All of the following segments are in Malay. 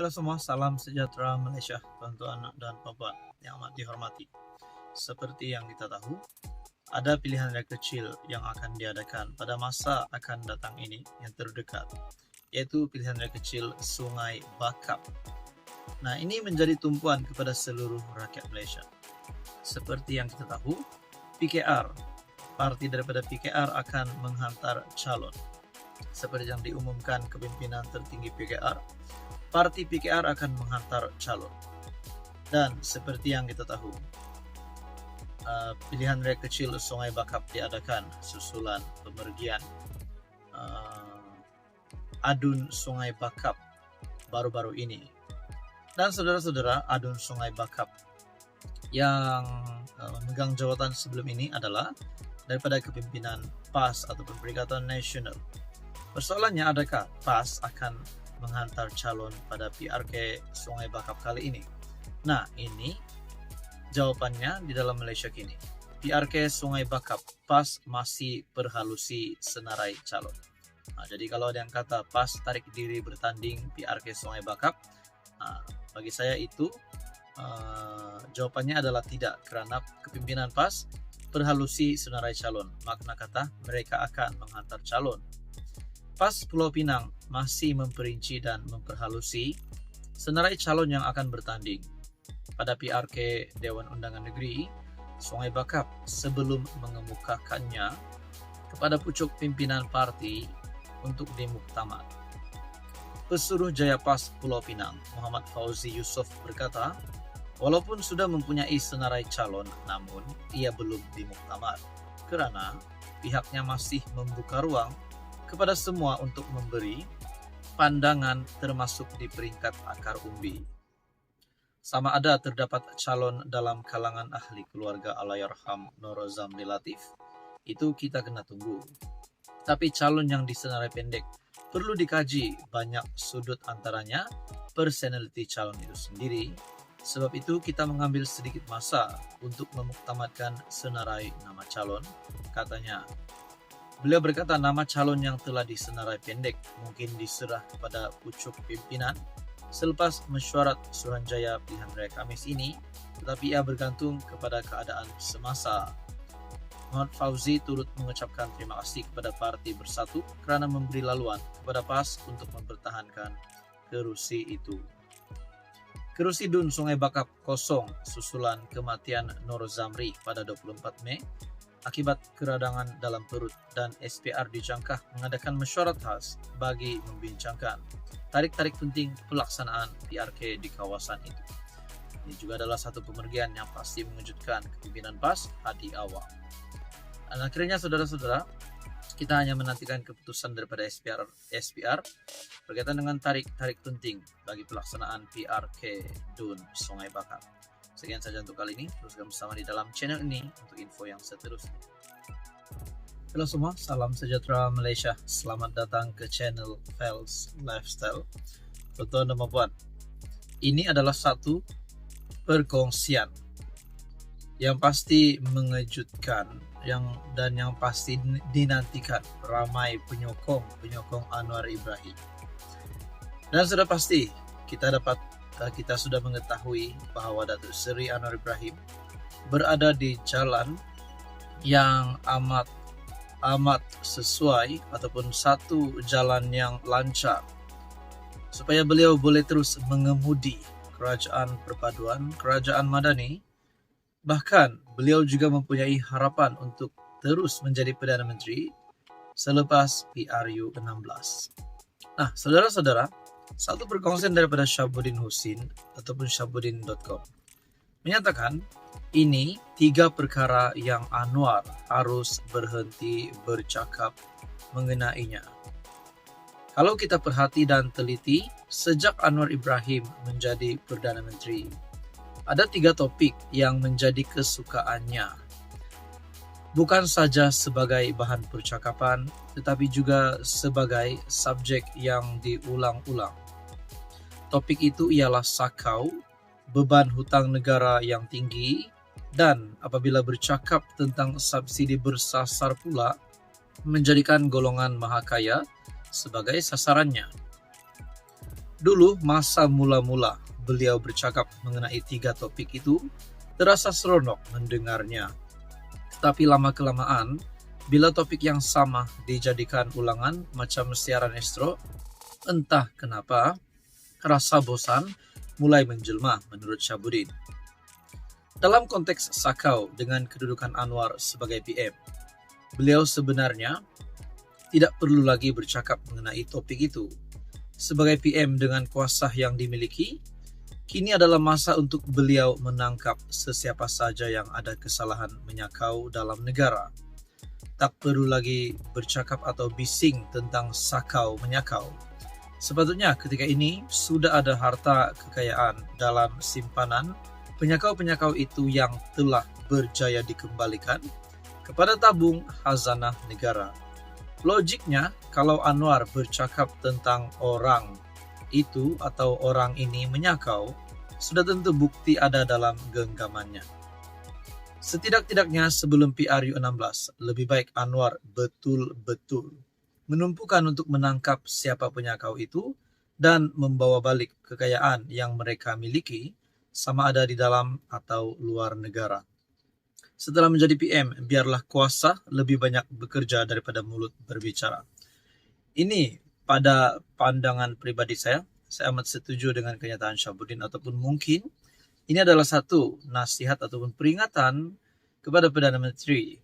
Halo semua, salam sejahtera Malaysia, tuan-tuan dan puan-puan yang amat dihormati. Seperti yang kita tahu, ada pilihan raya kecil yang akan diadakan pada masa akan datang ini yang terdekat, yaitu pilihan raya kecil Sungai Bakap. Nah, ini menjadi tumpuan kepada seluruh rakyat Malaysia. Seperti yang kita tahu, PKR, parti daripada PKR akan menghantar calon. Seperti yang diumumkan kepimpinan tertinggi PKR, parti PKR akan menghantar calon. Dan seperti yang kita tahu, pilihan raya kecil Sungai Bakap diadakan susulan pemergian Adun Sungai Bakap baru-baru ini. Dan saudara-saudara, Adun Sungai Bakap yang memegang jawatan sebelum ini adalah daripada kepimpinan PAS ataupun Perikatan Nasional. Persoalannya, adakah PAS akan menghantar calon pada PRK Sungai Bakap kali ini? Nah, ini jawapannya di dalam Malaysia kini. PRK Sungai Bakap, PAS masih perhalusi senarai calon. Nah, jadi kalau ada yang kata PAS tarik diri bertanding PRK Sungai Bakap, bagi saya itu jawapannya adalah tidak, kerana kepimpinan PAS perhalusi senarai calon. Makna kata mereka akan menghantar calon. PAS Pulau Pinang masih memperinci dan memperhalusi senarai calon yang akan bertanding pada PRK Dewan Undangan Negeri Sungai Bakap sebelum mengemukakannya kepada pucuk pimpinan parti untuk dimuktamad. Pesuruh Jaya PAS Pulau Pinang, Muhammad Fauzi Yusof berkata, walaupun sudah mempunyai senarai calon, namun ia belum dimuktamad kerana pihaknya masih membuka ruang kepada semua untuk memberi pandangan termasuk di peringkat akar umbi. Sama ada terdapat calon dalam kalangan ahli keluarga Allahyarham Nur Zamri Latif, itu kita kena tunggu. Tapi calon yang disenarai pendek perlu dikaji banyak sudut, antaranya personality calon itu sendiri. Sebab itu kita mengambil sedikit masa untuk memuktamadkan senarai nama calon, katanya. Beliau berkata nama calon yang telah disenarai pendek mungkin diserah kepada pucuk pimpinan selepas mesyuarat Suruhanjaya pilihan raya Khamis ini, tetapi ia bergantung kepada keadaan semasa. Muhammad Fauzi turut mengucapkan terima kasih kepada Parti Bersatu kerana memberi laluan kepada PAS untuk mempertahankan kerusi itu. Kerusi Dun Sungai Bakap kosong susulan kematian Nur Zamri pada 24 Mei akibat keradangan dalam perut, dan SPR dijangka mengadakan mesyuarat khas bagi membincangkan tarik-tarik penting pelaksanaan PRK di kawasan itu. Ini juga adalah satu pemergian yang pasti mengejutkan kepimpinan PAS di awal. Dan akhirnya saudara-saudara, kita hanya menantikan keputusan daripada SPR berkaitan dengan tarik-tarik penting bagi pelaksanaan PRK Dun Sungai Bakap. Sekian saja untuk kali ini. Teruskan bersama di dalam channel ini untuk info yang seterusnya. Halo semua, salam sejahtera Malaysia. Selamat datang ke channel Fels Lifestyle. Tuan-tuan dan puan, ini adalah satu perkongsian yang pasti mengejutkan yang pasti dinantikan ramai penyokong Anwar Ibrahim. Dan sudah pasti kita sudah mengetahui bahawa Datuk Seri Anwar Ibrahim berada di jalan yang amat sesuai ataupun satu jalan yang lancar supaya beliau boleh terus mengemudi kerajaan perpaduan, kerajaan madani. Bahkan beliau juga mempunyai harapan untuk terus menjadi Perdana Menteri selepas PRU 16. Nah, saudara-saudara, satu perkongsian daripada Syabuddin Husin ataupun syabuddin.com menyatakan ini 3 perkara yang Anwar harus berhenti bercakap mengenainya. Kalau kita perhati dan teliti, sejak Anwar Ibrahim menjadi Perdana Menteri, ada 3 topik yang menjadi kesukaannya. Bukan saja sebagai bahan percakapan, tetapi juga sebagai subjek yang diulang-ulang. Topik itu ialah sakau, beban hutang negara yang tinggi, dan apabila bercakap tentang subsidi bersasar pula, menjadikan golongan mahakaya sebagai sasarannya. Dulu masa mula-mula beliau bercakap mengenai 3 topik itu terasa seronok mendengarnya. Tetapi lama-kelamaan, bila topik yang sama dijadikan ulangan macam siaran Astro, entah kenapa rasa bosan mulai menjelma menurut Syabuddin. Dalam konteks Sakau dengan kedudukan Anwar sebagai PM, beliau sebenarnya tidak perlu lagi bercakap mengenai topik itu. Sebagai PM dengan kuasa yang dimiliki, kini adalah masa untuk beliau menangkap sesiapa saja yang ada kesalahan menyakau dalam negara. Tak perlu lagi bercakap atau bising tentang sakau menyakau. Sepatutnya ketika ini sudah ada harta kekayaan dalam simpanan penyakau-penyakau itu yang telah berjaya dikembalikan kepada tabung khazanah negara. Logiknya, kalau Anwar bercakap tentang orang itu atau orang ini menyakau, sudah tentu bukti ada dalam genggamannya. Setidak-tidaknya sebelum PRU 16, lebih baik Anwar betul-betul menumpukan untuk menangkap siapa penyakau itu dan membawa balik kekayaan yang mereka miliki, sama ada di dalam atau luar negara. Setelah menjadi PM, biarlah kuasa lebih banyak bekerja daripada mulut berbicara. Ini pada pandangan pribadi saya amat setuju dengan kenyataan Syabuddin, ataupun mungkin ini adalah satu nasihat ataupun peringatan kepada Perdana Menteri.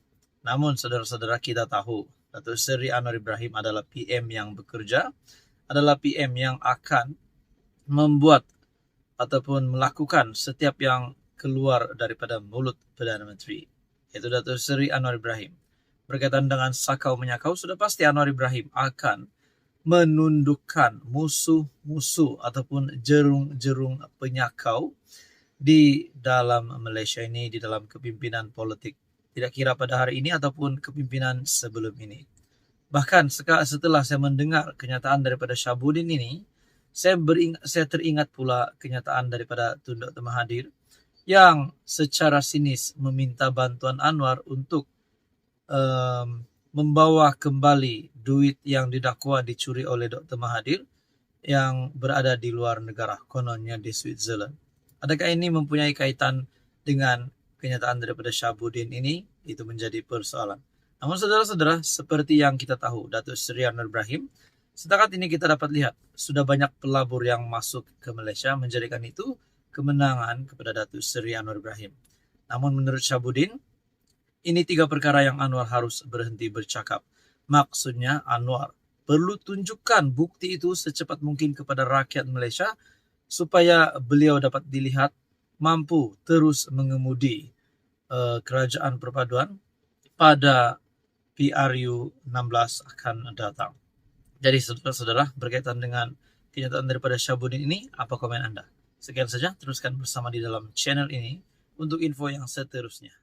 Namun saudara-saudara, kita tahu Datuk Seri Anwar Ibrahim adalah PM yang bekerja, adalah PM yang akan membuat ataupun melakukan setiap yang keluar daripada mulut Perdana Menteri, yaitu Datuk Seri Anwar Ibrahim. Berkaitan dengan sakau menyakau, sudah pasti Anwar Ibrahim akan menundukkan musuh-musuh ataupun jerung-jerung penyakau di dalam Malaysia ini, di dalam kepimpinan politik. Tidak kira pada hari ini ataupun kepimpinan sebelum ini. Bahkan setelah saya mendengar kenyataan daripada Syabuddin ini, saya teringat pula kenyataan daripada Tun Dr. Mahathir yang secara sinis meminta bantuan Anwar untuk membawa kembali duit yang didakwa dicuri oleh Dr. Mahathir yang berada di luar negara, kononnya di Switzerland. Adakah ini mempunyai kaitan dengan kenyataan daripada Syabuddin ini? Itu menjadi persoalan. Namun saudara-saudara, seperti yang kita tahu, Datuk Seri Anwar Ibrahim, setakat ini kita dapat lihat, sudah banyak pelabur yang masuk ke Malaysia, menjadikan itu kemenangan kepada Datuk Seri Anwar Ibrahim. Namun menurut Syabuddin, ini 3 perkara yang Anwar harus berhenti bercakap. Maksudnya Anwar perlu tunjukkan bukti itu secepat mungkin kepada rakyat Malaysia, supaya beliau dapat dilihat mampu terus mengemudi kerajaan perpaduan pada PRU 16 akan datang. Jadi saudara-saudara, berkaitan dengan kenyataan daripada Syabuddin ini, apa komen Anda? Sekian saja, teruskan bersama di dalam channel ini untuk info yang seterusnya.